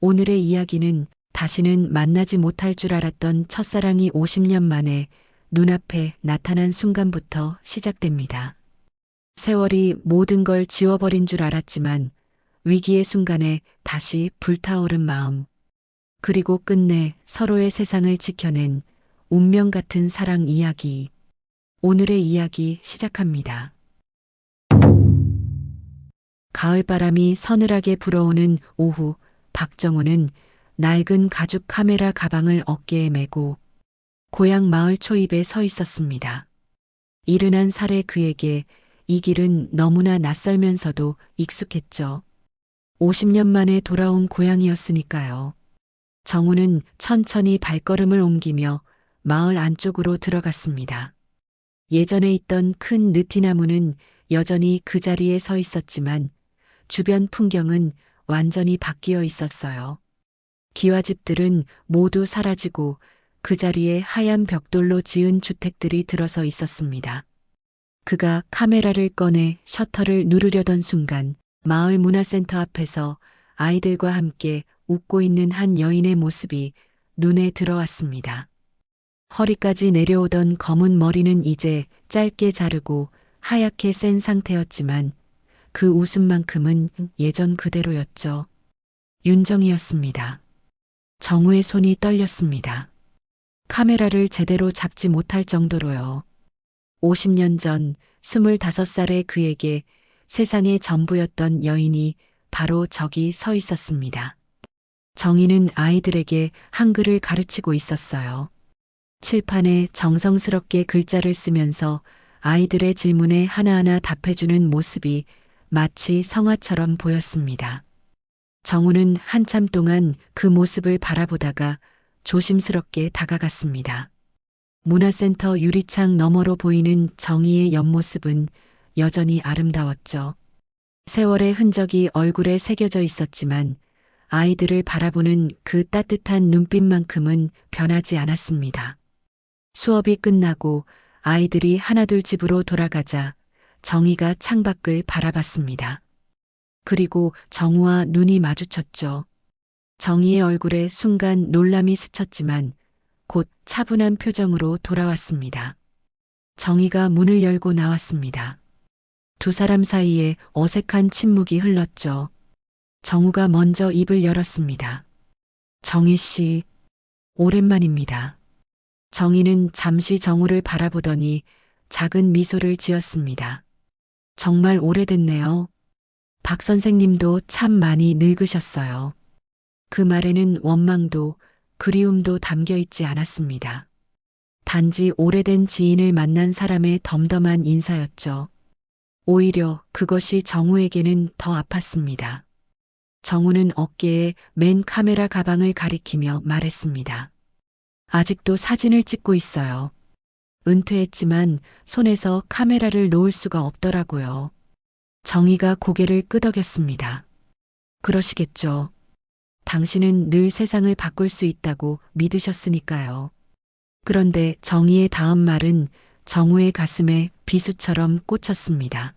오늘의 이야기는 다시는 만나지 못할 줄 알았던 첫사랑이 50년 만에 눈앞에 나타난 순간부터 시작됩니다. 세월이 모든 걸 지워버린 줄 알았지만 위기의 순간에 다시 불타오른 마음, 그리고 끝내 서로의 세상을 지켜낸 운명 같은 사랑 이야기. 오늘의 이야기 시작합니다. 가을바람이 서늘하게 불어오는 오후, 박정우는 낡은 가죽 카메라 가방을 어깨에 메고 고향 마을 초입에 서 있었습니다. 이른한 살의 그에게 이 길은 너무나 낯설면서도 익숙했죠. 50년 만에 돌아온 고향이었으니까요. 정우는 천천히 발걸음을 옮기며 마을 안쪽으로 들어갔습니다. 예전에 있던 큰 느티나무는 여전히 그 자리에 서 있었지만 주변 풍경은 완전히 바뀌어 있었어요. 기와집들은 모두 사라지고 그 자리에 하얀 벽돌로 지은 주택들이 들어서 있었습니다. 그가 카메라를 꺼내 셔터를 누르려던 순간 마을 문화센터 앞에서 아이들과 함께 웃고 있는 한 여인의 모습이 눈에 들어왔습니다. 허리까지 내려오던 검은 머리는 이제 짧게 자르고 하얗게 센 상태였지만 그 웃음만큼은 예전 그대로였죠. 윤정이었습니다. 정우의 손이 떨렸습니다. 카메라를 제대로 잡지 못할 정도로요. 50년 전 25살의 그에게 세상의 전부였던 여인이 바로 저기 서 있었습니다. 정희는 아이들에게 한글을 가르치고 있었어요. 칠판에 정성스럽게 글자를 쓰면서 아이들의 질문에 하나하나 답해주는 모습이 마치 성화처럼 보였습니다. 정우는 한참 동안 그 모습을 바라보다가 조심스럽게 다가갔습니다. 문화센터 유리창 너머로 보이는 정희의 옆모습은 여전히 아름다웠죠. 세월의 흔적이 얼굴에 새겨져 있었지만 아이들을 바라보는 그 따뜻한 눈빛만큼은 변하지 않았습니다. 수업이 끝나고 아이들이 하나둘 집으로 돌아가자 정희가 창밖을 바라봤습니다. 그리고 정우와 눈이 마주쳤죠. 정희의 얼굴에 순간 놀람이 스쳤지만 곧 차분한 표정으로 돌아왔습니다. 정희가 문을 열고 나왔습니다. 두 사람 사이에 어색한 침묵이 흘렀죠. 정우가 먼저 입을 열었습니다. 정희 씨, 오랜만입니다. 정희는 잠시 정우를 바라보더니 작은 미소를 지었습니다. 정말 오래됐네요. 박 선생님도 참 많이 늙으셨어요. 그 말에는 원망도 그리움도 담겨 있지 않았습니다. 단지 오래된 지인을 만난 사람의 덤덤한 인사였죠. 오히려 그것이 정우에게는 더 아팠습니다. 정우는 어깨에 맨 카메라 가방을 가리키며 말했습니다. 아직도 사진을 찍고 있어요. 은퇴했지만 손에서 카메라를 놓을 수가 없더라고요. 정희가 고개를 끄덕였습니다. 그러시겠죠. 당신은 늘 세상을 바꿀 수 있다고 믿으셨으니까요. 그런데 정희의 다음 말은 정우의 가슴에 비수처럼 꽂혔습니다.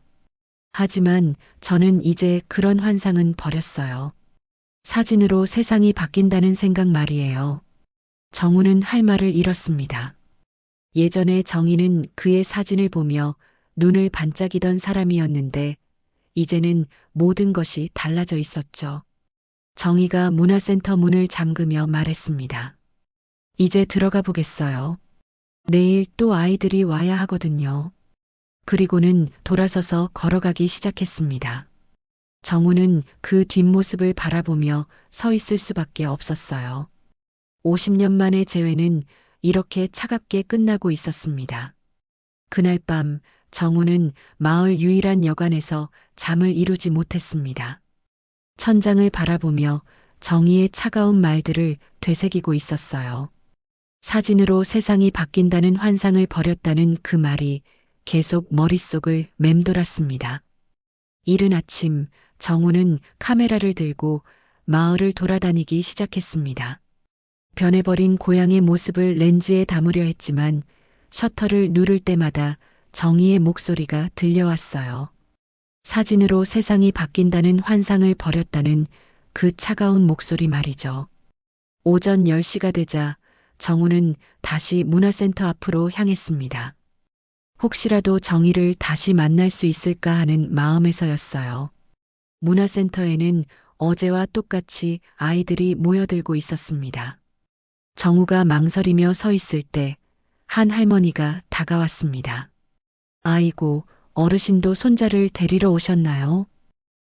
하지만 저는 이제 그런 환상은 버렸어요. 사진으로 세상이 바뀐다는 생각 말이에요. 정우는 할 말을 잃었습니다. 예전에 정희는 그의 사진을 보며 눈을 반짝이던 사람이었는데 이제는 모든 것이 달라져 있었죠. 정희가 문화센터 문을 잠그며 말했습니다. 이제 들어가 보겠어요. 내일 또 아이들이 와야 하거든요. 그리고는 돌아서서 걸어가기 시작했습니다. 정우는 그 뒷모습을 바라보며 서 있을 수밖에 없었어요. 50년 만의 재회는 이렇게 차갑게 끝나고 있었습니다. 그날 밤 정우는 마을 유일한 여관에서 잠을 이루지 못했습니다. 천장을 바라보며 정희의 차가운 말들을 되새기고 있었어요. 사진으로 세상이 바뀐다는 환상을 버렸다는 그 말이 계속 머릿속을 맴돌았습니다. 이른 아침 정우는 카메라를 들고 마을을 돌아다니기 시작했습니다. 변해버린 고향의 모습을 렌즈에 담으려 했지만 셔터를 누를 때마다 정희의 목소리가 들려왔어요. 사진으로 세상이 바뀐다는 환상을 버렸다는 그 차가운 목소리 말이죠. 오전 10시가 되자 정우는 다시 문화센터 앞으로 향했습니다. 혹시라도 정희를 다시 만날 수 있을까 하는 마음에서였어요. 문화센터에는 어제와 똑같이 아이들이 모여들고 있었습니다. 정우가 망설이며 서 있을 때 한 할머니가 다가왔습니다. 아이고, 어르신도 손자를 데리러 오셨나요?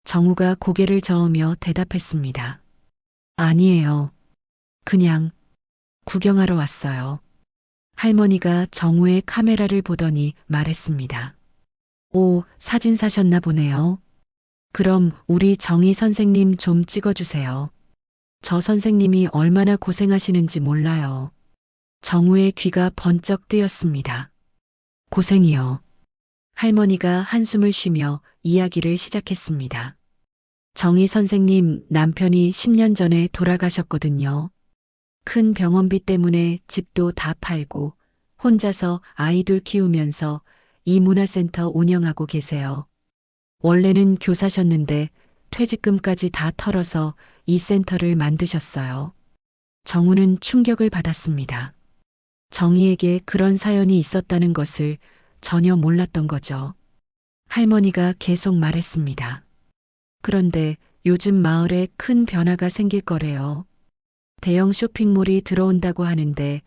정우가 고개를 저으며 대답했습니다. 아니에요. 그냥 구경하러 왔어요. 할머니가 정우의 카메라를 보더니 말했습니다. 오, 사진 사셨나 보네요. 그럼 우리 정희 선생님 좀 찍어주세요. 저 선생님이 얼마나 고생하시는지 몰라요. 정우의 귀가 번쩍 뜨였습니다. 고생이요. 할머니가 한숨을 쉬며 이야기를 시작했습니다. 정희 선생님 남편이 10년 전에 돌아가셨거든요. 큰 병원비 때문에 집도 다 팔고 혼자서 아이들 키우면서 이 문화센터 운영하고 계세요. 원래는 교사셨는데 퇴직금까지 다 털어서 이 센터를 만드셨어요. 정우는 충격을 받았습니다. 정희에게 그런 사연이 있었다는 것을 전혀 몰랐던 거죠. 할머니가 계속 말했습니다. 그런데 요즘 마을에 큰 변화가 생길 거래요. 대형 쇼핑몰이 들어온다고 하는데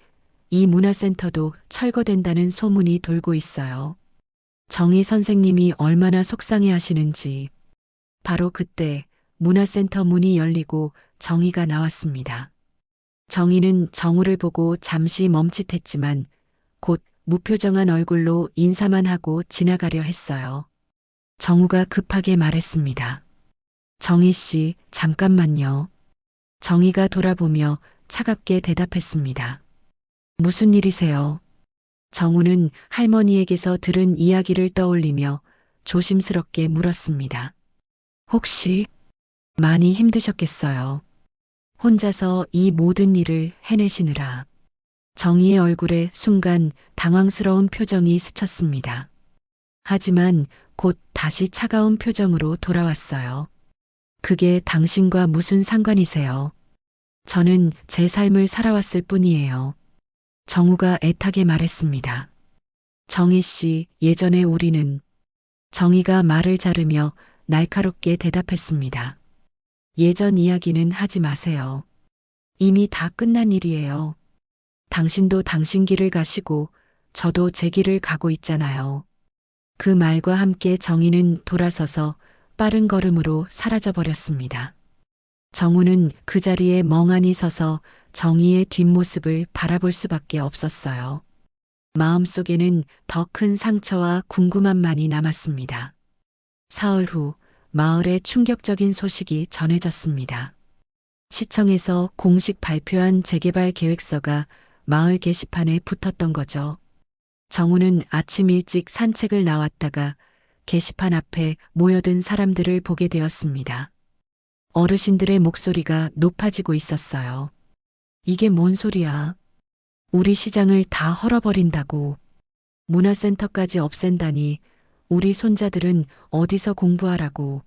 이 문화센터도 철거된다는 소문이 돌고 있어요. 정희 선생님이 얼마나 속상해 하시는지. 바로 그때 문화센터 문이 열리고 정희가 나왔습니다. 정희는 정우를 보고 잠시 멈칫했지만 곧 무표정한 얼굴로 인사만 하고 지나가려 했어요. 정우가 급하게 말했습니다. 정희 씨, 잠깐만요. 정희가 돌아보며 차갑게 대답했습니다. 무슨 일이세요? 정우는 할머니에게서 들은 이야기를 떠올리며 조심스럽게 물었습니다. 혹시 많이 힘드셨겠어요? 혼자서 이 모든 일을 해내시느라. 정희의 얼굴에 순간 당황스러운 표정이 스쳤습니다. 하지만 곧 다시 차가운 표정으로 돌아왔어요. 그게 당신과 무슨 상관이세요? 저는 제 삶을 살아왔을 뿐이에요. 정우가 애타게 말했습니다. 정희 씨, 예전에 우리는 정희가 말을 자르며 날카롭게 대답했습니다. 예전 이야기는 하지 마세요. 이미 다 끝난 일이에요. 당신도 당신 길을 가시고 저도 제 길을 가고 있잖아요. 그 말과 함께 정희는 돌아서서 빠른 걸음으로 사라져 버렸습니다. 정우는 그 자리에 멍하니 서서 정희의 뒷모습을 바라볼 수밖에 없었어요. 마음속에는 더 큰 상처와 궁금함만이 남았습니다. 사흘 후 마을에 충격적인 소식이 전해졌습니다. 시청에서 공식 발표한 재개발 계획서가 마을 게시판에 붙었던 거죠. 정우는 아침 일찍 산책을 나왔다가 게시판 앞에 모여든 사람들을 보게 되었습니다. 어르신들의 목소리가 높아지고 있었어요. 이게 뭔 소리야? 우리 시장을 다 헐어버린다고. 문화센터까지 없앤다니 우리 손자들은 어디서 공부하라고.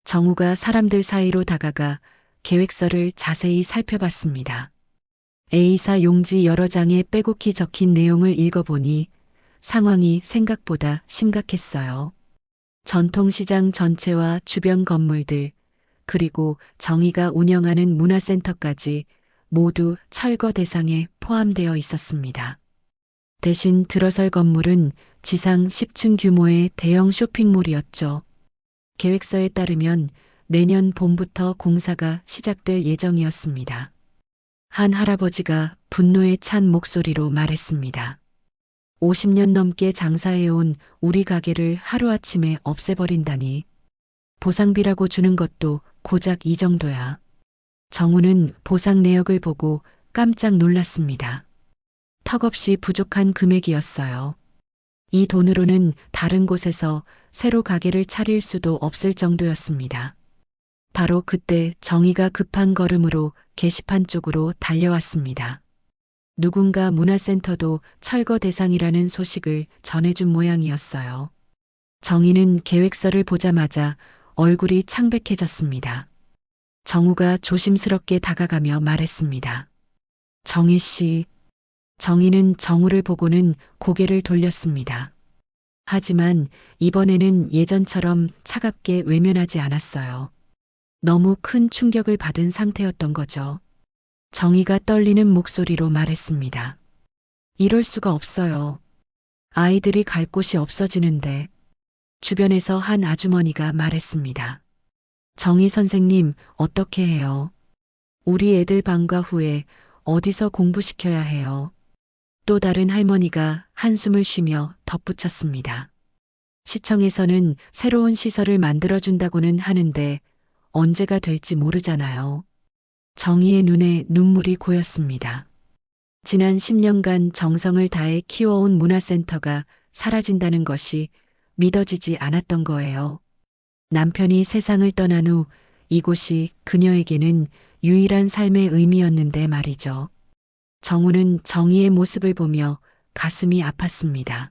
정우가 사람들 사이로 다가가 계획서를 자세히 살펴봤습니다. A사 용지 여러 장에 빼곡히 적힌 내용을 읽어보니 상황이 생각보다 심각했어요. 전통시장 전체와 주변 건물들, 그리고 정희가 운영하는 문화센터까지 모두 철거 대상에 포함되어 있었습니다. 대신 들어설 건물은 지상 10층 규모의 대형 쇼핑몰이었죠. 계획서에 따르면 내년 봄부터 공사가 시작될 예정이었습니다. 한 할아버지가 분노에 찬 목소리로 말했습니다. 50년 넘게 장사해온 우리 가게를 하루아침에 없애버린다니. 보상비라고 주는 것도 고작 이 정도야. 정우는 보상 내역을 보고 깜짝 놀랐습니다. 턱없이 부족한 금액이었어요. 이 돈으로는 다른 곳에서 새로 가게를 차릴 수도 없을 정도였습니다. 바로 그때 정희가 급한 걸음으로 게시판 쪽으로 달려왔습니다. 누군가 문화센터도 철거 대상이라는 소식을 전해준 모양이었어요. 정희는 계획서를 보자마자 얼굴이 창백해졌습니다. 정우가 조심스럽게 다가가며 말했습니다. 정희 씨. 정희는 정우를 보고는 고개를 돌렸습니다. 하지만 이번에는 예전처럼 차갑게 외면하지 않았어요. 너무 큰 충격을 받은 상태였던 거죠. 정희가 떨리는 목소리로 말했습니다. 이럴 수가 없어요. 아이들이 갈 곳이 없어지는데. 주변에서 한 아주머니가 말했습니다. 정희 선생님, 어떻게 해요? 우리 애들 방과 후에 어디서 공부시켜야 해요? 또 다른 할머니가 한숨을 쉬며 덧붙였습니다. 시청에서는 새로운 시설을 만들어준다고는 하는데 언제가 될지 모르잖아요. 정희의 눈에 눈물이 고였습니다. 지난 10년간 정성을 다해 키워온 문화센터가 사라진다는 것이 믿어지지 않았던 거예요. 남편이 세상을 떠난 후 이곳이 그녀에게는 유일한 삶의 의미였는데 말이죠. 정우는 정희의 모습을 보며 가슴이 아팠습니다.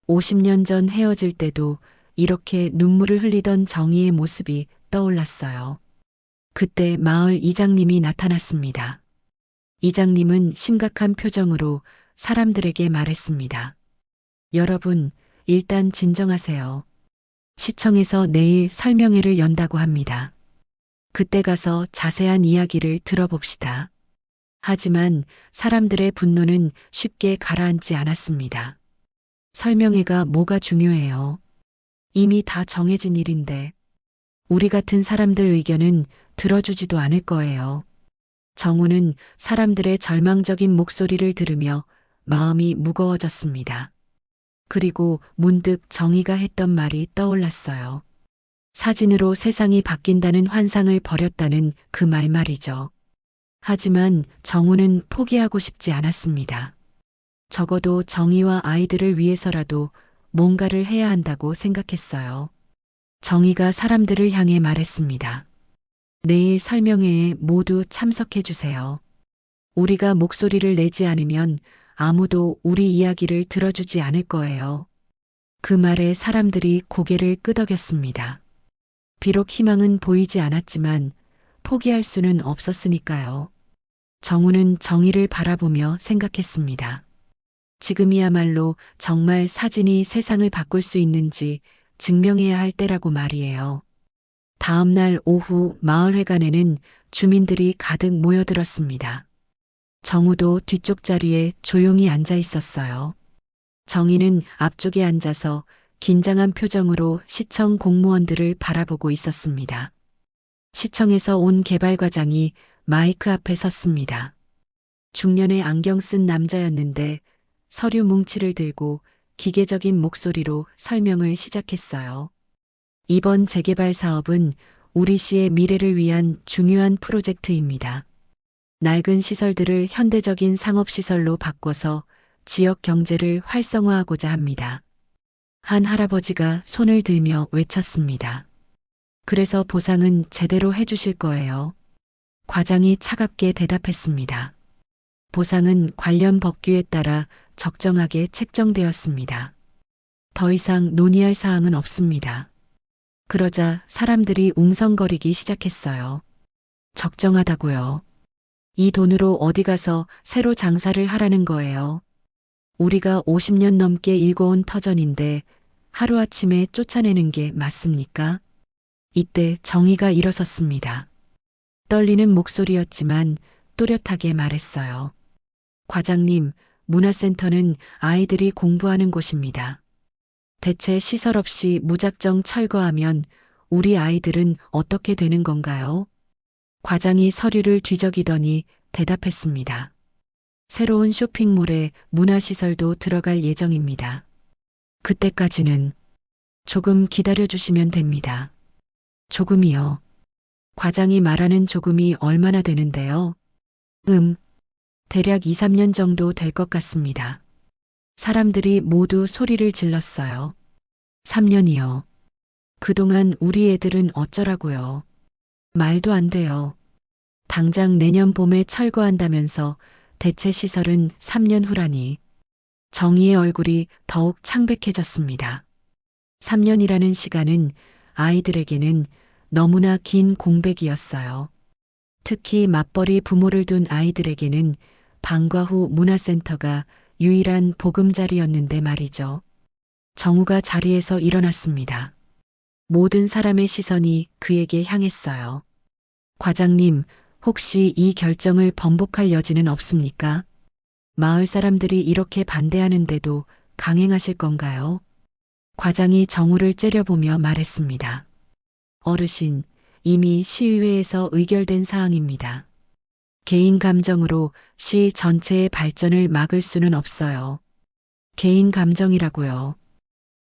50년 전 헤어질 때도 이렇게 눈물을 흘리던 정희의 모습이 떠올랐어요. 그때 마을 이장님이 나타났습니다. 이장님은 심각한 표정으로 사람들에게 말했습니다. 여러분, 일단 진정하세요. 시청에서 내일 설명회를 연다고 합니다. 그때 가서 자세한 이야기를 들어봅시다. 하지만 사람들의 분노는 쉽게 가라앉지 않았습니다. 설명회가 뭐가 중요해요? 이미 다 정해진 일인데 우리 같은 사람들 의견은 들어주지도 않을 거예요. 정우는 사람들의 절망적인 목소리를 들으며 마음이 무거워졌습니다. 그리고 문득 정희가 했던 말이 떠올랐어요. 사진으로 세상이 바뀐다는 환상을 버렸다는 그 말 말이죠. 하지만 정우는 포기하고 싶지 않았습니다. 적어도 정희와 아이들을 위해서라도 뭔가를 해야 한다고 생각했어요. 정희가 사람들을 향해 말했습니다. 내일 설명회에 모두 참석해 주세요. 우리가 목소리를 내지 않으면 아무도 우리 이야기를 들어주지 않을 거예요. 그 말에 사람들이 고개를 끄덕였습니다. 비록 희망은 보이지 않았지만 포기할 수는 없었으니까요. 정우는 정희를 바라보며 생각했습니다. 지금이야말로 정말 사진이 세상을 바꿀 수 있는지 증명해야 할 때라고 말이에요. 다음 날 오후 마을회관에는 주민들이 가득 모여들었습니다. 정우도 뒤쪽 자리에 조용히 앉아 있었어요. 정희는 앞쪽에 앉아서 긴장한 표정으로 시청 공무원들을 바라보고 있었습니다. 시청에서 온 개발과장이 마이크 앞에 섰습니다. 중년의 안경 쓴 남자였는데 서류 뭉치를 들고 기계적인 목소리로 설명을 시작했어요. 이번 재개발 사업은 우리 시의 미래를 위한 중요한 프로젝트입니다. 낡은 시설들을 현대적인 상업시설로 바꿔서 지역 경제를 활성화하고자 합니다. 한 할아버지가 손을 들며 외쳤습니다. 그래서 보상은 제대로 해주실 거예요. 과장이 차갑게 대답했습니다. 보상은 관련 법규에 따라 적정하게 책정되었습니다. 더 이상 논의할 사항은 없습니다. 그러자 사람들이 웅성거리기 시작했어요. 적정하다고요. 이 돈으로 어디 가서 새로 장사를 하라는 거예요. 우리가 50년 넘게 일궈온 터전인데 하루아침에 쫓아내는 게 맞습니까? 이때 정희가 일어섰습니다. 떨리는 목소리였지만 또렷하게 말했어요. 과장님, 문화센터는 아이들이 공부하는 곳입니다. 대체 시설 없이 무작정 철거하면 우리 아이들은 어떻게 되는 건가요? 과장이 서류를 뒤적이더니 대답했습니다. 새로운 쇼핑몰에 문화시설도 들어갈 예정입니다. 그때까지는 조금 기다려주시면 됩니다. 조금이요. 과장이 말하는 조금이 얼마나 되는데요? 대략 2, 3년 정도 될 것 같습니다. 사람들이 모두 소리를 질렀어요. 3년이요. 그동안 우리 애들은 어쩌라고요. 말도 안 돼요. 당장 내년 봄에 철거한다면서 대체 시설은 3년 후라니. 정희의 얼굴이 더욱 창백해졌습니다. 3년이라는 시간은 아이들에게는 너무나 긴 공백이었어요. 특히 맞벌이 부모를 둔 아이들에게는 방과 후 문화센터가 유일한 보금자리였는데 말이죠. 정우가 자리에서 일어났습니다. 모든 사람의 시선이 그에게 향했어요. 과장님, 혹시 이 결정을 번복할 여지는 없습니까? 마을 사람들이 이렇게 반대하는데도 강행하실 건가요? 과장이 정우를 째려보며 말했습니다. 어르신, 이미 시의회에서 의결된 사항입니다. 개인 감정으로 시 전체의 발전을 막을 수는 없어요. 개인 감정이라고요.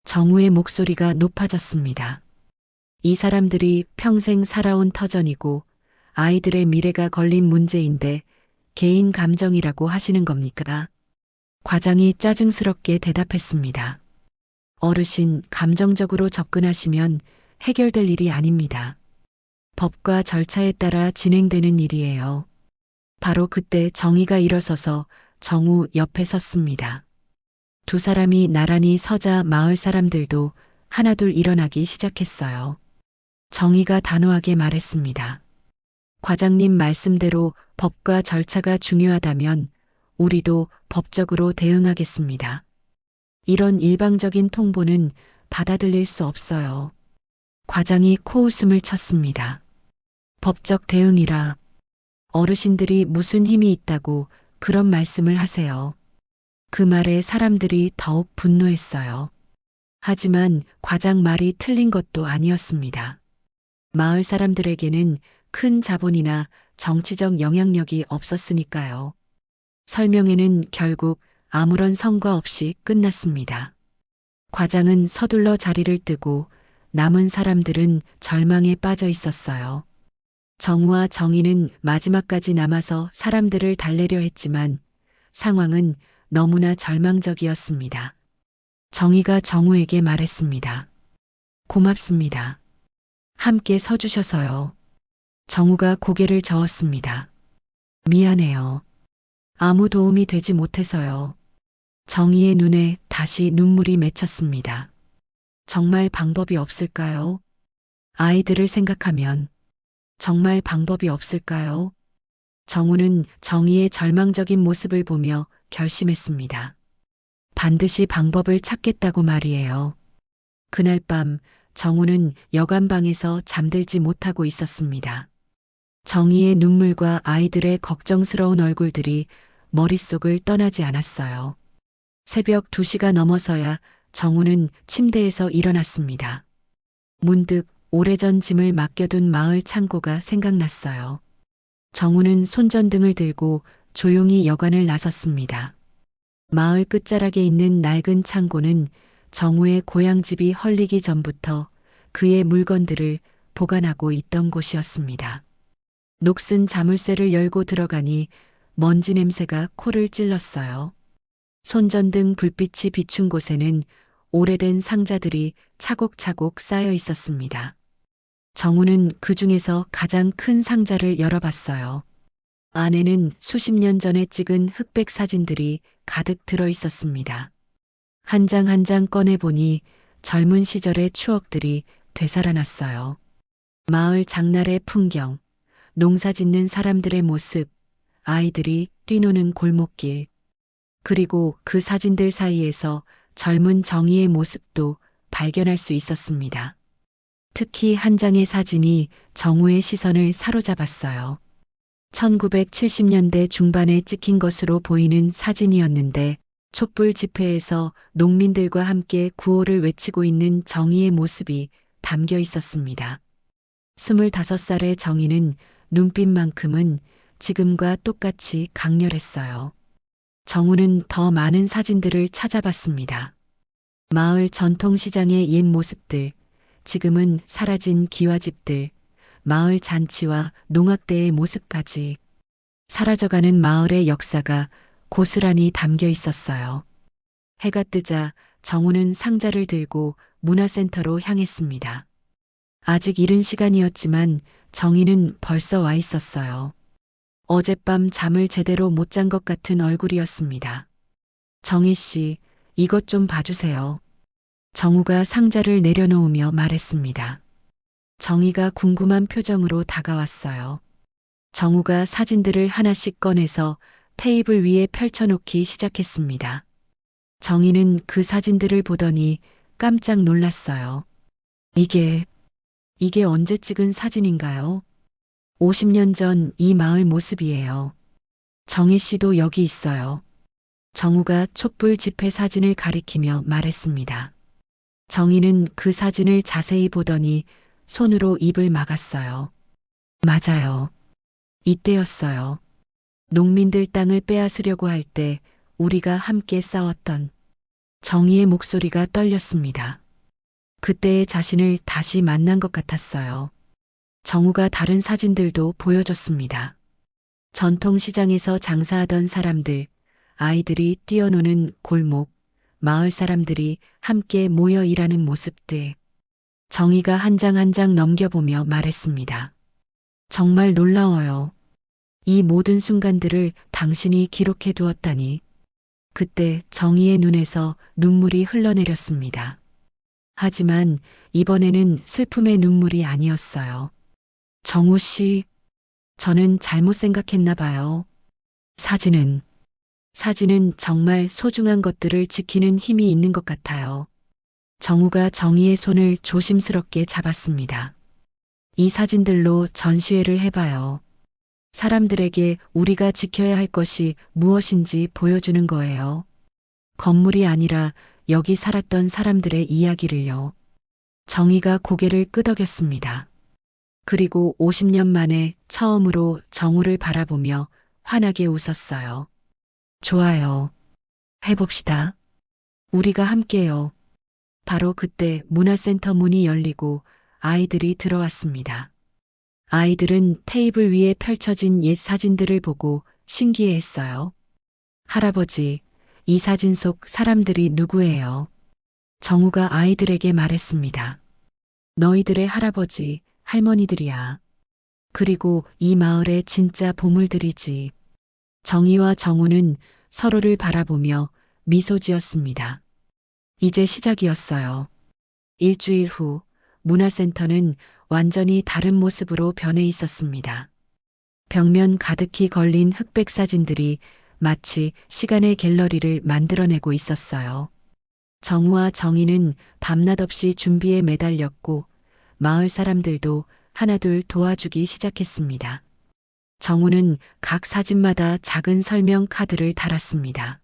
정우의 목소리가 높아졌습니다. 이 사람들이 평생 살아온 터전이고 아이들의 미래가 걸린 문제인데 개인 감정이라고 하시는 겁니까? 과장이 짜증스럽게 대답했습니다. 어르신, 감정적으로 접근하시면 해결될 일이 아닙니다. 법과 절차에 따라 진행되는 일이에요. 바로 그때 정의가 일어서서 정우 옆에 섰습니다. 두 사람이 나란히 서자 마을 사람들도 하나둘 일어나기 시작했어요. 정의가 단호하게 말했습니다. 과장님 말씀대로 법과 절차가 중요하다면 우리도 법적으로 대응하겠습니다. 이런 일방적인 통보는 받아들일 수 없어요. 과장이 코웃음을 쳤습니다. 법적 대응이라 어르신들이 무슨 힘이 있다고 그런 말씀을 하세요. 그 말에 사람들이 더욱 분노했어요. 하지만 과장 말이 틀린 것도 아니었습니다. 마을 사람들에게는 큰 자본이나 정치적 영향력이 없었으니까요. 설명회는 결국 아무런 성과 없이 끝났습니다. 과장은 서둘러 자리를 뜨고 남은 사람들은 절망에 빠져 있었어요. 정우와 정의는 마지막까지 남아서 사람들을 달래려 했지만 상황은 너무나 절망적이었습니다. 정의가 정우에게 말했습니다. 고맙습니다. 함께 서주셔서요. 정우가 고개를 저었습니다. 미안해요. 아무 도움이 되지 못해서요. 정의의 눈에 다시 눈물이 맺혔습니다. 정말 방법이 없을까요? 아이들을 생각하면 정말 방법이 없을까요? 정우는 정의의 절망적인 모습을 보며 결심했습니다. 반드시 방법을 찾겠다고 말이에요. 그날 밤 정우는 여관방에서 잠들지 못하고 있었습니다. 정의의 눈물과 아이들의 걱정스러운 얼굴들이 머릿속을 떠나지 않았어요. 새벽 2시가 넘어서야 정우는 침대에서 일어났습니다. 문득 오래전 짐을 맡겨둔 마을 창고가 생각났어요. 정우는 손전등을 들고 조용히 여관을 나섰습니다. 마을 끝자락에 있는 낡은 창고는 정우의 고향집이 헐리기 전부터 그의 물건들을 보관하고 있던 곳이었습니다. 녹슨 자물쇠를 열고 들어가니 먼지 냄새가 코를 찔렀어요. 손전등 불빛이 비춘 곳에는 오래된 상자들이 차곡차곡 쌓여 있었습니다. 정우는 그 중에서 가장 큰 상자를 열어봤어요. 안에는 수십 년 전에 찍은 흑백 사진들이 가득 들어 있었습니다. 한 장 한 장 꺼내보니 젊은 시절의 추억들이 되살아났어요. 마을 장날의 풍경, 농사 짓는 사람들의 모습, 아이들이 뛰노는 골목길, 그리고 그 사진들 사이에서 젊은 정의의 모습도 발견할 수 있었습니다. 특히 한 장의 사진이 정우의 시선을 사로잡았어요. 1970년대 중반에 찍힌 것으로 보이는 사진이었는데 촛불 집회에서 농민들과 함께 구호를 외치고 있는 정의의 모습이 담겨 있었습니다. 25살의 정의는 눈빛만큼은 지금과 똑같이 강렬했어요. 정우는 더 많은 사진들을 찾아봤습니다. 마을 전통시장의 옛 모습들, 지금은 사라진 기와집들, 마을 잔치와 농악대의 모습까지 사라져가는 마을의 역사가 고스란히 담겨 있었어요. 해가 뜨자 정우는 상자를 들고 문화센터로 향했습니다. 아직 이른 시간이었지만 정의는 벌써 와 있었어요. 어젯밤 잠을 제대로 못 잔 것 같은 얼굴이었습니다. 정희 씨, 이것 좀 봐주세요. 정우가 상자를 내려놓으며 말했습니다. 정희가 궁금한 표정으로 다가왔어요. 정우가 사진들을 하나씩 꺼내서 테이블 위에 펼쳐놓기 시작했습니다. 정희는 그 사진들을 보더니 깜짝 놀랐어요. 이게 언제 찍은 사진인가요? 50년 전 이 마을 모습이에요. 정희 씨도 여기 있어요. 정우가 촛불 집회 사진을 가리키며 말했습니다. 정희는 그 사진을 자세히 보더니 손으로 입을 막았어요. 맞아요. 이때였어요. 농민들 땅을 빼앗으려고 할 때 우리가 함께 싸웠던. 정희의 목소리가 떨렸습니다. 그때의 자신을 다시 만난 것 같았어요. 정우가 다른 사진들도 보여줬습니다. 전통시장에서 장사하던 사람들, 아이들이 뛰어노는 골목, 마을 사람들이 함께 모여 일하는 모습들. 정희가 한 장 한 장 넘겨보며 말했습니다. 정말 놀라워요. 이 모든 순간들을 당신이 기록해 두었다니. 그때 정희의 눈에서 눈물이 흘러내렸습니다. 하지만 이번에는 슬픔의 눈물이 아니었어요. 정우 씨, 저는 잘못 생각했나 봐요. 사진은 정말 소중한 것들을 지키는 힘이 있는 것 같아요. 정우가 정희의 손을 조심스럽게 잡았습니다. 이 사진들로 전시회를 해봐요. 사람들에게 우리가 지켜야 할 것이 무엇인지 보여주는 거예요. 건물이 아니라 여기 살았던 사람들의 이야기를요. 정희가 고개를 끄덕였습니다. 그리고 50년 만에 처음으로 정우를 바라보며 환하게 웃었어요. 좋아요. 해봅시다. 우리가 함께요. 바로 그때 문화센터 문이 열리고 아이들이 들어왔습니다. 아이들은 테이블 위에 펼쳐진 옛 사진들을 보고 신기해했어요. 할아버지, 이 사진 속 사람들이 누구예요? 정우가 아이들에게 말했습니다. 너희들의 할아버지, 할머니들이야. 그리고 이 마을의 진짜 보물들이지. 정희와 정우는 서로를 바라보며 미소 지었습니다. 이제 시작이었어요. 일주일 후 문화센터는 완전히 다른 모습으로 변해 있었습니다. 벽면 가득히 걸린 흑백 사진들이 마치 시간의 갤러리를 만들어내고 있었어요. 정우와 정희는 밤낮 없이 준비에 매달렸고 마을 사람들도 하나둘 도와주기 시작했습니다. 정우는 각 사진마다 작은 설명 카드를 달았습니다.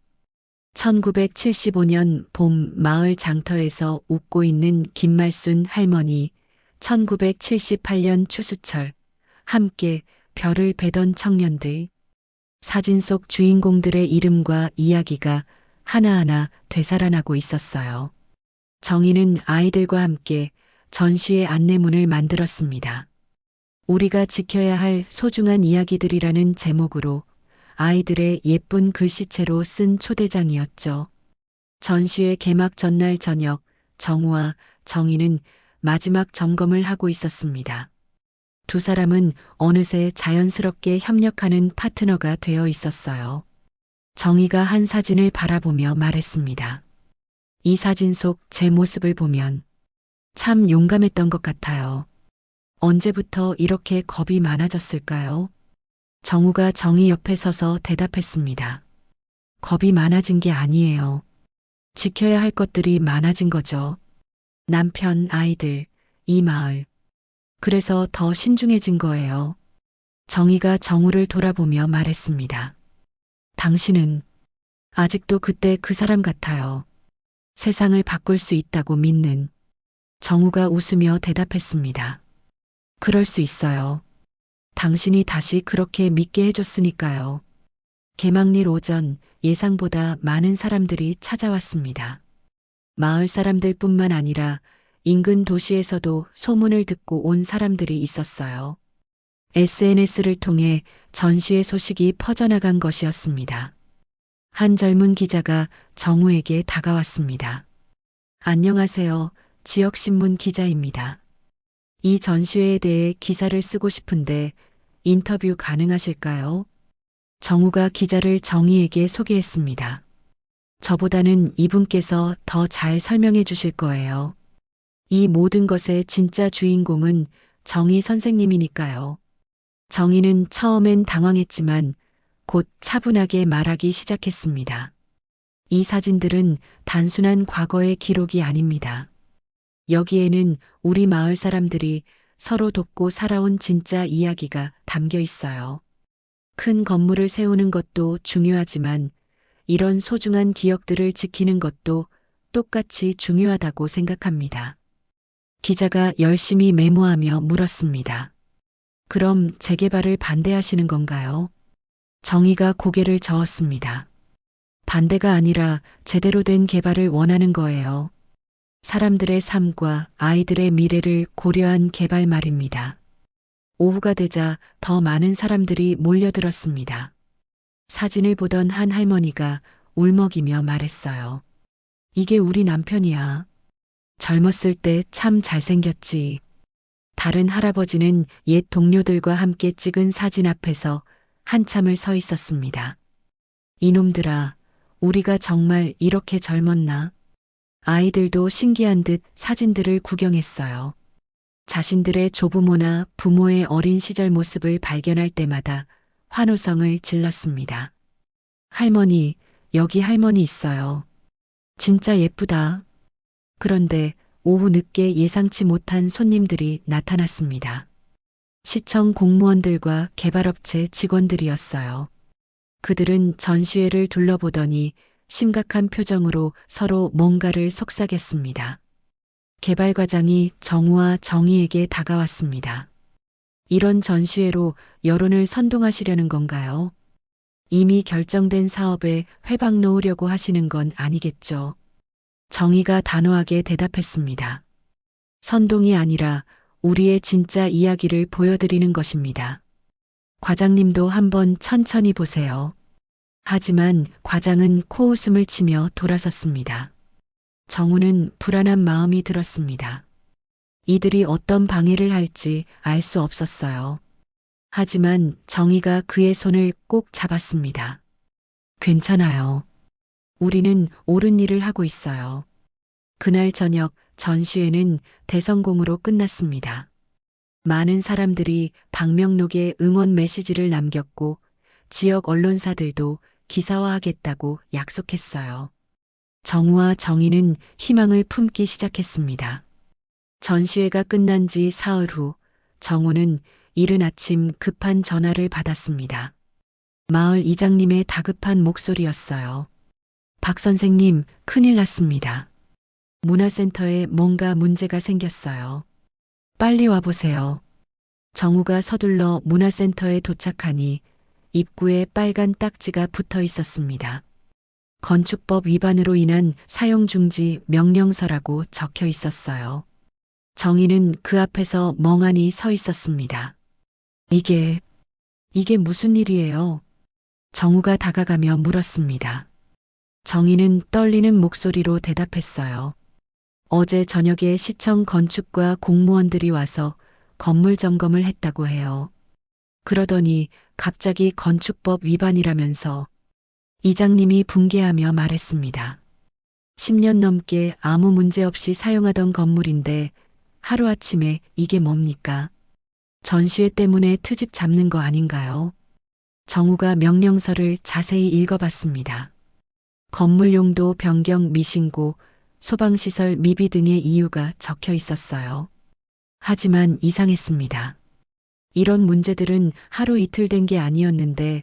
1975년 봄 마을 장터에서 웃고 있는 김말순 할머니, 1978년 추수철, 함께 별을 베던 청년들. 사진 속 주인공들의 이름과 이야기가 하나하나 되살아나고 있었어요. 정희는 아이들과 함께 전시회 안내문을 만들었습니다. 우리가 지켜야 할 소중한 이야기들이라는 제목으로 아이들의 예쁜 글씨체로 쓴 초대장이었죠. 전시회 개막 전날 저녁, 정우와 정희는 마지막 점검을 하고 있었습니다. 두 사람은 어느새 자연스럽게 협력하는 파트너가 되어 있었어요. 정희가 한 사진을 바라보며 말했습니다. 이 사진 속 제 모습을 보면 참 용감했던 것 같아요. 언제부터 이렇게 겁이 많아졌을까요? 정우가 정희 옆에 서서 대답했습니다. 겁이 많아진 게 아니에요. 지켜야 할 것들이 많아진 거죠. 남편, 아이들, 이 마을. 그래서 더 신중해진 거예요. 정희가 정우를 돌아보며 말했습니다. 당신은 아직도 그때 그 사람 같아요. 세상을 바꿀 수 있다고 믿는. 정우가 웃으며 대답했습니다. 그럴 수 있어요. 당신이 다시 그렇게 믿게 해줬으니까요. 개막일 오전 예상보다 많은 사람들이 찾아왔습니다. 마을 사람들뿐만 아니라 인근 도시에서도 소문을 듣고 온 사람들이 있었어요. SNS를 통해 전시회 소식이 퍼져나간 것이었습니다. 한 젊은 기자가 정우에게 다가왔습니다. 안녕하세요. 지역신문 기자입니다. 이 전시회에 대해 기사를 쓰고 싶은데 인터뷰 가능하실까요? 정우가 기자를 정희에게 소개했습니다. 저보다는 이분께서 더 잘 설명해 주실 거예요. 이 모든 것의 진짜 주인공은 정희 선생님이니까요. 정희는 처음엔 당황했지만 곧 차분하게 말하기 시작했습니다. 이 사진들은 단순한 과거의 기록이 아닙니다. 여기에는 우리 마을 사람들이 서로 돕고 살아온 진짜 이야기가 담겨 있어요. 큰 건물을 세우는 것도 중요하지만 이런 소중한 기억들을 지키는 것도 똑같이 중요하다고 생각합니다. 기자가 열심히 메모하며 물었습니다. 그럼 재개발을 반대하시는 건가요? 정희가 고개를 저었습니다. 반대가 아니라 제대로 된 개발을 원하는 거예요. 사람들의 삶과 아이들의 미래를 고려한 개발 말입니다. 오후가 되자 더 많은 사람들이 몰려들었습니다. 사진을 보던 한 할머니가 울먹이며 말했어요. 이게 우리 남편이야. 젊었을 때 참 잘생겼지. 다른 할아버지는 옛 동료들과 함께 찍은 사진 앞에서 한참을 서 있었습니다. 이놈들아, 우리가 정말 이렇게 젊었나? 아이들도 신기한 듯 사진들을 구경했어요. 자신들의 조부모나 부모의 어린 시절 모습을 발견할 때마다 환호성을 질렀습니다. 할머니, 여기 할머니 있어요. 진짜 예쁘다. 그런데 오후 늦게 예상치 못한 손님들이 나타났습니다. 시청 공무원들과 개발업체 직원들이었어요. 그들은 전시회를 둘러보더니 심각한 표정으로 서로 뭔가를 속삭였습니다. 개발 과장이 정우와 정희에게 다가왔습니다. 이런 전시회로 여론을 선동하시려는 건가요? 이미 결정된 사업에 회방 놓으려고 하시는 건 아니겠죠. 정희가 단호하게 대답했습니다. 선동이 아니라 우리의 진짜 이야기를 보여드리는 것입니다. 과장님도 한번 천천히 보세요. 하지만 과장은 코웃음을 치며 돌아섰습니다. 정우는 불안한 마음이 들었습니다. 이들이 어떤 방해를 할지 알 수 없었어요. 하지만 정희가 그의 손을 꼭 잡았습니다. 괜찮아요. 우리는 옳은 일을 하고 있어요. 그날 저녁 전시회는 대성공으로 끝났습니다. 많은 사람들이 방명록에 응원 메시지를 남겼고 지역 언론사들도 기사화하겠다고 약속했어요. 정우와 정희는 희망을 품기 시작했습니다. 전시회가 끝난 지 사흘 후 정우는 이른 아침 급한 전화를 받았습니다. 마을 이장님의 다급한 목소리였어요. 박 선생님, 큰일 났습니다. 문화센터에 뭔가 문제가 생겼어요. 빨리 와보세요. 정우가 서둘러 문화센터에 도착하니 입구에 빨간 딱지가 붙어 있었습니다. 건축법 위반으로 인한 사용중지 명령서라고 적혀 있었어요. 정희는 그 앞에서 멍하니 서 있었습니다. 이게 무슨 일이에요? 정우가 다가가며 물었습니다. 정희는 떨리는 목소리로 대답했어요. 어제 저녁에 시청 건축과 공무원들이 와서 건물 점검을 했다고 해요. 그러더니 갑자기 건축법 위반이라면서 이장님이 붕괴하며 말했습니다. 10년 넘게 아무 문제 없이 사용하던 건물인데 하루아침에 이게 뭡니까? 전시회 때문에 트집 잡는 거 아닌가요? 정우가 명령서를 자세히 읽어봤습니다. 건물 용도 변경 미신고, 소방시설 미비 등의 이유가 적혀 있었어요. 하지만 이상했습니다. 이런 문제들은 하루 이틀 된 게 아니었는데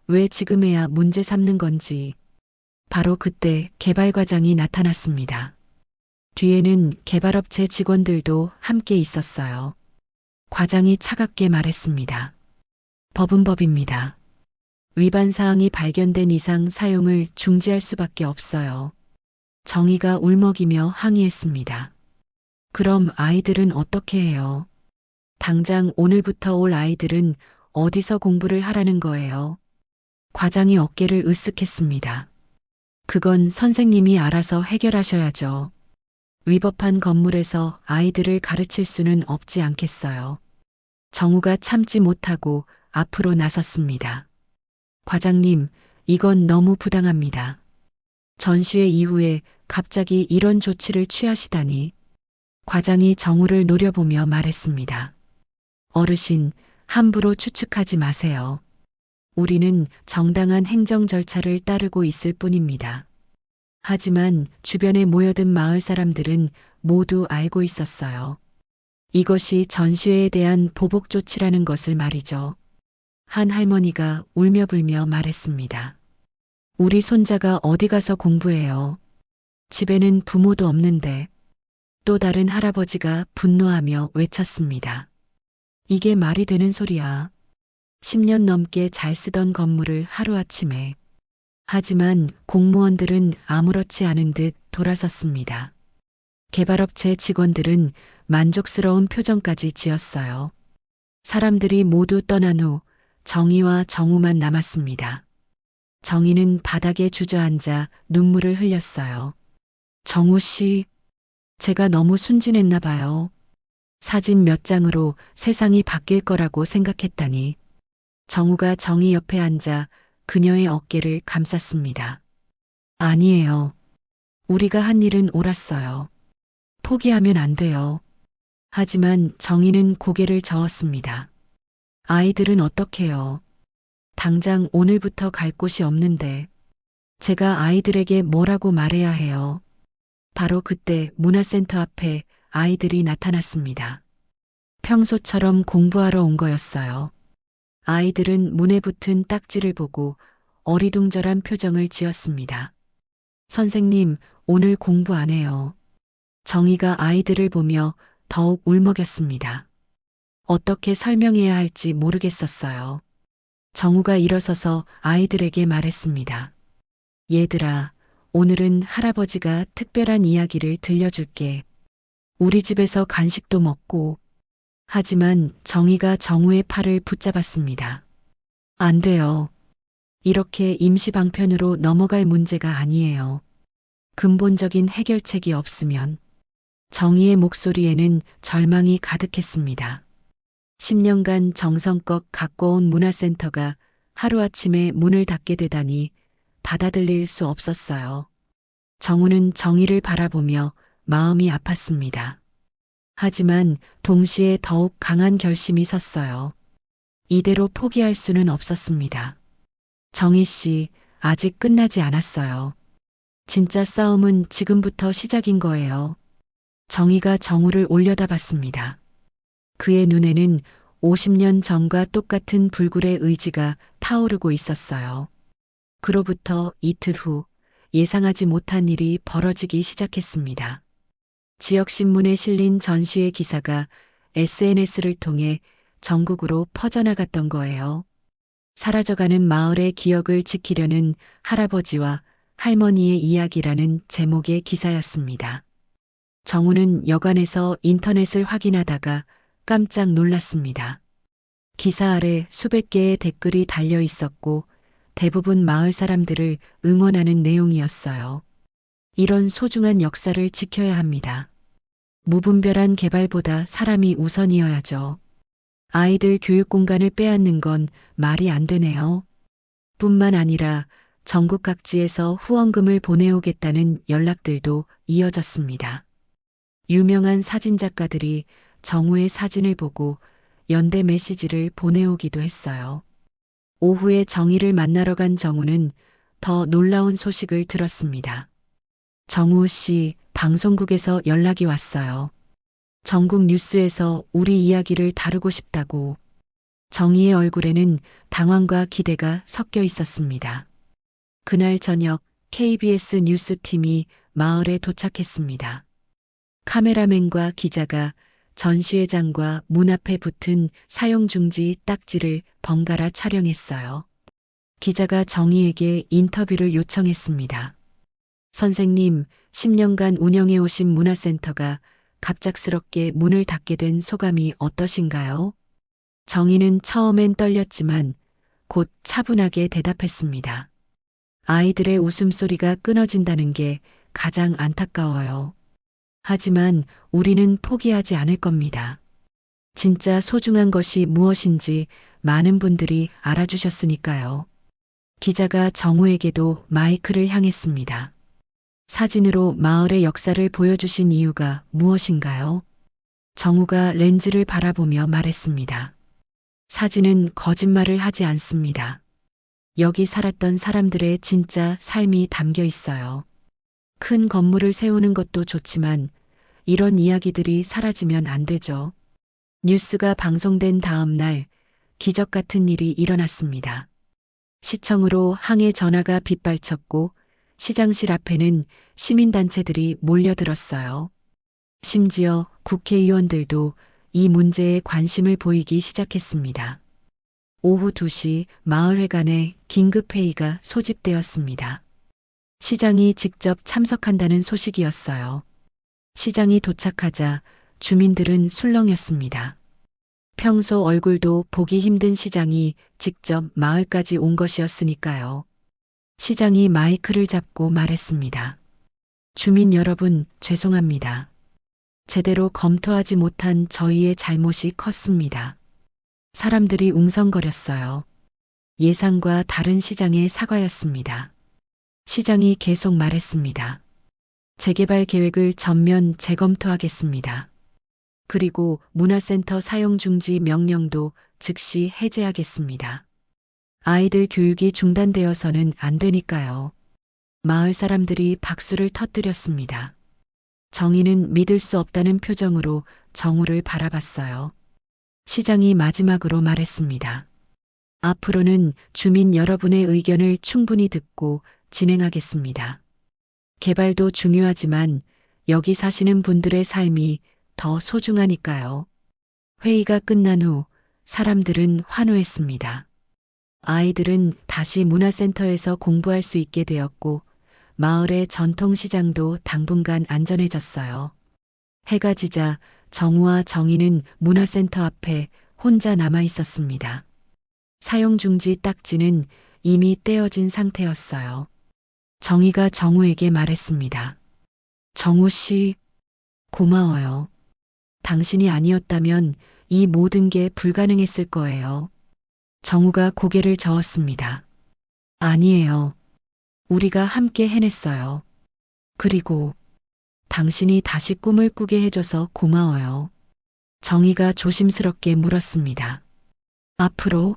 왜 지금에야 문제 삼는 건지. 바로 그때 개발 과장이 나타났습니다. 뒤에는 개발업체 직원들도 함께 있었어요. 과장이 차갑게 말했습니다. 법은 법입니다. 위반 사항이 발견된 이상 사용을 중지할 수밖에 없어요. 정희가 울먹이며 항의했습니다. 그럼 아이들은 어떻게 해요? 당장 오늘부터 올 아이들은 어디서 공부를 하라는 거예요? 과장이 어깨를 으쓱했습니다. 그건 선생님이 알아서 해결하셔야죠. 위법한 건물에서 아이들을 가르칠 수는 없지 않겠어요. 정우가 참지 못하고 앞으로 나섰습니다. 과장님, 이건 너무 부당합니다. 전시회 이후에 갑자기 이런 조치를 취하시다니. 과장이 정우를 노려보며 말했습니다. 어르신, 함부로 추측하지 마세요. 우리는 정당한 행정 절차를 따르고 있을 뿐입니다. 하지만 주변에 모여든 마을 사람들은 모두 알고 있었어요. 이것이 전시회에 대한 보복 조치라는 것을 말이죠. 한 할머니가 울며 불며 말했습니다. 우리 손자가 어디 가서 공부해요. 집에는 부모도 없는데. 또 다른 할아버지가 분노하며 외쳤습니다. 이게 말이 되는 소리야. 10년 넘게 잘 쓰던 건물을 하루아침에. 하지만 공무원들은 아무렇지 않은 듯 돌아섰습니다. 개발업체 직원들은 만족스러운 표정까지 지었어요. 사람들이 모두 떠난 후 정희와 정우만 남았습니다. 정희는 바닥에 주저앉아 눈물을 흘렸어요. 정우 씨, 제가 너무 순진했나 봐요. 사진 몇 장으로 세상이 바뀔 거라고 생각했다니. 정우가 정희 옆에 앉아 그녀의 어깨를 감쌌습니다. 아니에요. 우리가 한 일은 옳았어요. 포기하면 안 돼요. 하지만 정희는 고개를 저었습니다. 아이들은 어떡해요? 당장 오늘부터 갈 곳이 없는데 제가 아이들에게 뭐라고 말해야 해요? 바로 그때 문화센터 앞에 아이들이 나타났습니다. 평소처럼 공부하러 온 거였어요. 아이들은 문에 붙은 딱지를 보고 어리둥절한 표정을 지었습니다. 선생님, 오늘 공부 안 해요. 정희가 아이들을 보며 더욱 울먹였습니다. 어떻게 설명해야 할지 모르겠었어요. 정우가 일어서서 아이들에게 말했습니다. 얘들아, 오늘은 할아버지가 특별한 이야기를 들려줄게. 우리 집에서 간식도 먹고. 하지만 정희가 정우의 팔을 붙잡았습니다. 안 돼요. 이렇게 임시방편으로 넘어갈 문제가 아니에요. 근본적인 해결책이 없으면. 정희의 목소리에는 절망이 가득했습니다. 10년간 정성껏 가꿔온 문화센터가 하루아침에 문을 닫게 되다니 받아들일 수 없었어요. 정우는 정희를 바라보며 마음이 아팠습니다. 하지만 동시에 더욱 강한 결심이 섰어요. 이대로 포기할 수는 없었습니다. 정희 씨, 아직 끝나지 않았어요. 진짜 싸움은 지금부터 시작인 거예요. 정희가 정우를 올려다봤습니다. 그의 눈에는 50년 전과 똑같은 불굴의 의지가 타오르고 있었어요. 그로부터 이틀 후 예상하지 못한 일이 벌어지기 시작했습니다. 지역신문에 실린 전시회 기사가 SNS를 통해 전국으로 퍼져나갔던 거예요. 사라져가는 마을의 기억을 지키려는 할아버지와 할머니의 이야기라는 제목의 기사였습니다. 정우는 여관에서 인터넷을 확인하다가 깜짝 놀랐습니다. 기사 아래 수백 개의 댓글이 달려 있었고 대부분 마을 사람들을 응원하는 내용이었어요. 이런 소중한 역사를 지켜야 합니다. 무분별한 개발보다 사람이 우선이어야죠. 아이들 교육 공간을 빼앗는 건 말이 안 되네요. 뿐만 아니라 전국 각지에서 후원금을 보내오겠다는 연락들도 이어졌습니다. 유명한 사진작가들이 정우의 사진을 보고 연대 메시지를 보내오기도 했어요. 오후에 정희를 만나러 간 정우는 더 놀라운 소식을 들었습니다. 정우 씨, 방송국에서 연락이 왔어요. 전국 뉴스에서 우리 이야기를 다루고 싶다고. 정희의 얼굴에는 당황과 기대가 섞여 있었습니다. 그날 저녁 KBS 뉴스팀이 마을에 도착했습니다. 카메라맨과 기자가 전시회장과 문 앞에 붙은 사용중지 딱지를 번갈아 촬영했어요. 기자가 정희에게 인터뷰를 요청했습니다. 선생님, 10년간 운영해 오신 문화센터가 갑작스럽게 문을 닫게 된 소감이 어떠신가요? 정희는 처음엔 떨렸지만 곧 차분하게 대답했습니다. 아이들의 웃음소리가 끊어진다는 게 가장 안타까워요. 하지만 우리는 포기하지 않을 겁니다. 진짜 소중한 것이 무엇인지 많은 분들이 알아주셨으니까요. 기자가 정우에게도 마이크를 향했습니다. 사진으로 마을의 역사를 보여주신 이유가 무엇인가요? 정우가 렌즈를 바라보며 말했습니다. 사진은 거짓말을 하지 않습니다. 여기 살았던 사람들의 진짜 삶이 담겨 있어요. 큰 건물을 세우는 것도 좋지만 이런 이야기들이 사라지면 안 되죠. 뉴스가 방송된 다음 날 기적 같은 일이 일어났습니다. 시청으로 항해 전화가 빗발쳤고 시장실 앞에는 시민단체들이 몰려들었어요. 심지어 국회의원들도 이 문제에 관심을 보이기 시작했습니다. 오후 2시 마을회관에 긴급회의가 소집되었습니다. 시장이 직접 참석한다는 소식이었어요. 시장이 도착하자 주민들은 술렁였습니다. 평소 얼굴도 보기 힘든 시장이 직접 마을까지 온 것이었으니까요. 시장이 마이크를 잡고 말했습니다. 주민 여러분, 죄송합니다. 제대로 검토하지 못한 저희의 잘못이 컸습니다. 사람들이 웅성거렸어요. 예상과 다른 시장의 사과였습니다. 시장이 계속 말했습니다. 재개발 계획을 전면 재검토하겠습니다. 그리고 문화센터 사용 중지 명령도 즉시 해제하겠습니다. 아이들 교육이 중단되어서는 안 되니까요. 마을 사람들이 박수를 터뜨렸습니다. 정의는 믿을 수 없다는 표정으로 정우를 바라봤어요. 시장이 마지막으로 말했습니다. 앞으로는 주민 여러분의 의견을 충분히 듣고 진행하겠습니다. 개발도 중요하지만 여기 사시는 분들의 삶이 더 소중하니까요. 회의가 끝난 후 사람들은 환호했습니다. 아이들은 다시 문화센터에서 공부할 수 있게 되었고 마을의 전통시장도 당분간 안전해졌어요. 해가 지자 정우와 정희는 문화센터 앞에 혼자 남아 있었습니다. 사용중지 딱지는 이미 떼어진 상태였어요. 정희가 정우에게 말했습니다. 정우 씨, 고마워요. 당신이 아니었다면 이 모든 게 불가능했을 거예요. 정우가 고개를 저었습니다. 아니에요. 우리가 함께 해냈어요. 그리고 당신이 다시 꿈을 꾸게 해줘서 고마워요. 정희가 조심스럽게 물었습니다. 앞으로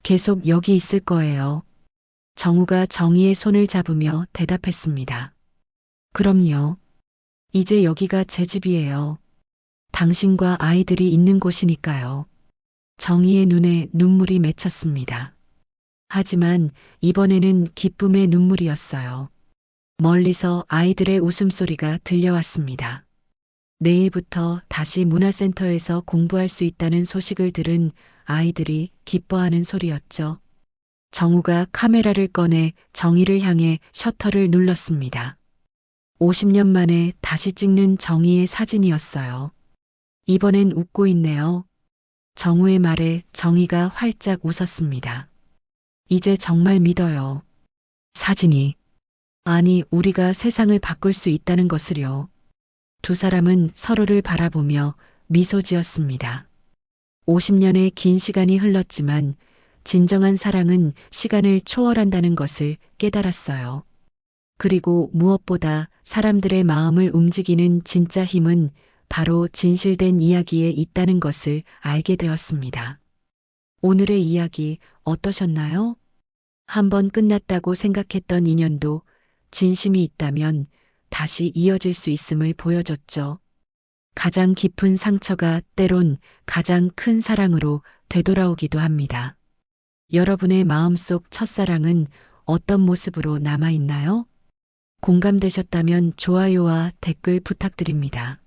계속 여기 있을 거예요. 정우가 정희의 손을 잡으며 대답했습니다. 그럼요. 이제 여기가 제 집이에요. 당신과 아이들이 있는 곳이니까요. 정희의 눈에 눈물이 맺혔습니다. 하지만 이번에는 기쁨의 눈물이었어요. 멀리서 아이들의 웃음소리가 들려왔습니다. 내일부터 다시 문화센터에서 공부할 수 있다는 소식을 들은 아이들이 기뻐하는 소리였죠. 정우가 카메라를 꺼내 정희를 향해 셔터를 눌렀습니다. 50년 만에 다시 찍는 정희의 사진이었어요. 이번엔 웃고 있네요. 정우의 말에 정희가 활짝 웃었습니다. 이제 정말 믿어요. 사진이. 아니, 우리가 세상을 바꿀 수 있다는 것을요. 두 사람은 서로를 바라보며 미소 지었습니다. 50년의 긴 시간이 흘렀지만 진정한 사랑은 시간을 초월한다는 것을 깨달았어요. 그리고 무엇보다 사람들의 마음을 움직이는 진짜 힘은 바로 진실된 이야기에 있다는 것을 알게 되었습니다. 오늘의 이야기 어떠셨나요? 한번 끝났다고 생각했던 인연도 진심이 있다면 다시 이어질 수 있음을 보여줬죠. 가장 깊은 상처가 때론 가장 큰 사랑으로 되돌아오기도 합니다. 여러분의 마음속 첫사랑은 어떤 모습으로 남아있나요? 공감되셨다면 좋아요와 댓글 부탁드립니다.